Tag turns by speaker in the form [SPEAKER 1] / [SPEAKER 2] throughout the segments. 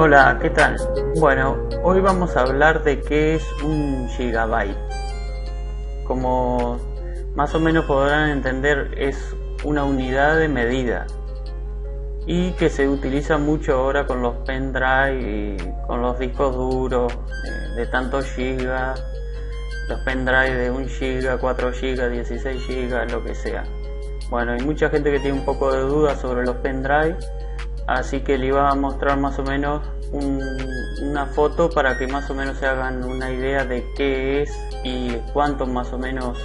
[SPEAKER 1] Hola, ¿qué tal? Bueno, hoy vamos a hablar de qué es un gigabyte. Como más o menos podrán entender, es una unidad de medida y que se utiliza mucho ahora con los pendrive y con los discos duros de tantos gigas, los pendrive de 1 giga, 4 gigas, 16 gigas, lo que sea. Bueno, hay mucha gente que tiene un poco de duda sobre los pendrive, así que le iba a mostrar más o menos una foto para que más o menos se hagan una idea de qué es y cuánto más o menos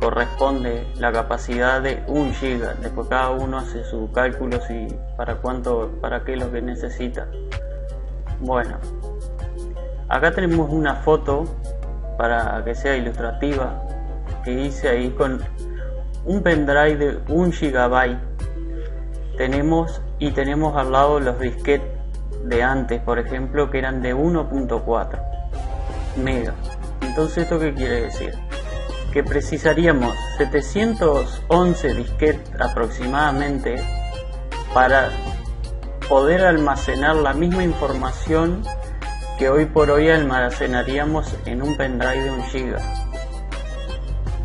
[SPEAKER 1] corresponde la capacidad de 1 giga. Después cada uno hace sus cálculos y para qué es lo que necesita. Bueno, acá tenemos una foto para que sea ilustrativa que hice ahí con un pendrive de 1 gigabyte. Tenemos al lado los disquetes de antes, por ejemplo, que eran de 1.4 megas. Entonces, ¿esto qué quiere decir? Que precisaríamos 711 disquetes aproximadamente para poder almacenar la misma información que hoy por hoy almacenaríamos en un pendrive de 1 giga.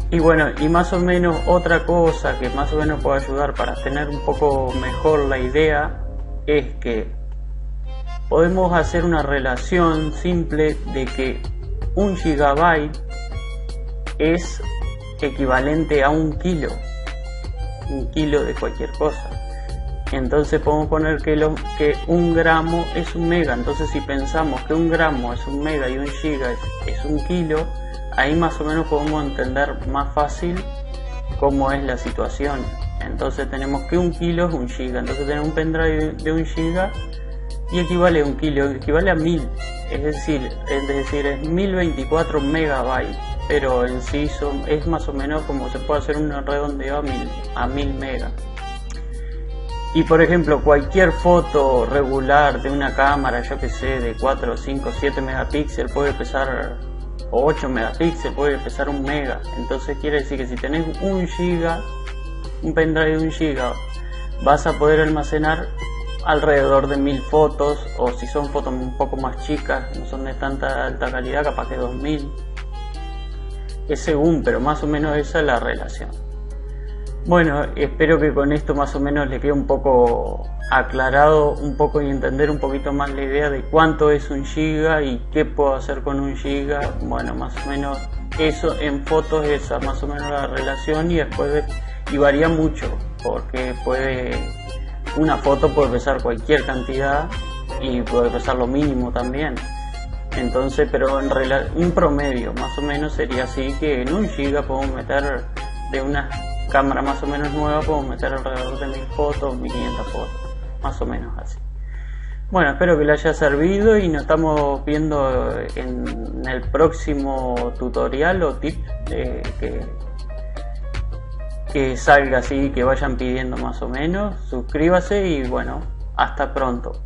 [SPEAKER 1] Y bueno, y más o menos otra cosa que más o menos puede ayudar para tener un poco mejor la idea es que podemos hacer una relación simple de que 1 gigabyte es equivalente a 1 kilo, 1 kilo de cualquier cosa. Entonces podemos poner que 1 gramo es 1 mega. Entonces si pensamos que 1 gramo es 1 mega y 1 giga es 1 kilo, ahí más o menos podemos entender más fácil cómo es la situación. Entonces tenemos que 1 kilo es 1 giga. Entonces tenemos un pendrive de 1 giga y equivale a 1 kilo, equivale a 1000. Es decir, es 1024 megabytes. Pero en sí es más o menos como se puede hacer un redondeo a 1000 megas. Y por ejemplo, cualquier foto regular de una cámara, yo que sé, de 4, 5, 7 megapíxeles puede pesar, o 8 megapíxeles puede pesar 1 mega. Entonces quiere decir que si tenés 1 giga, un pendrive de 1 giga, vas a poder almacenar alrededor de 1000 fotos, o si son fotos un poco más chicas, no son de tanta alta calidad, capaz que 2000. Es según, pero más o menos esa es la relación. Bueno, espero que con esto más o menos le quede un poco aclarado un poco y entender un poquito más la idea de cuánto es 1 giga y qué puedo hacer con 1 giga. Bueno, más o menos eso en fotos, esa más o menos la relación, y después varía mucho porque una foto puede pesar cualquier cantidad y puede pesar lo mínimo también. Entonces, pero un promedio más o menos sería así, que en 1 giga podemos meter, de una cámara más o menos nueva, podemos meter alrededor de 1000 fotos, 1500 fotos, más o menos así. Bueno, espero que les haya servido y nos estamos viendo en el próximo tutorial o tip que salga así, que vayan pidiendo más o menos. Suscríbase y bueno, hasta pronto.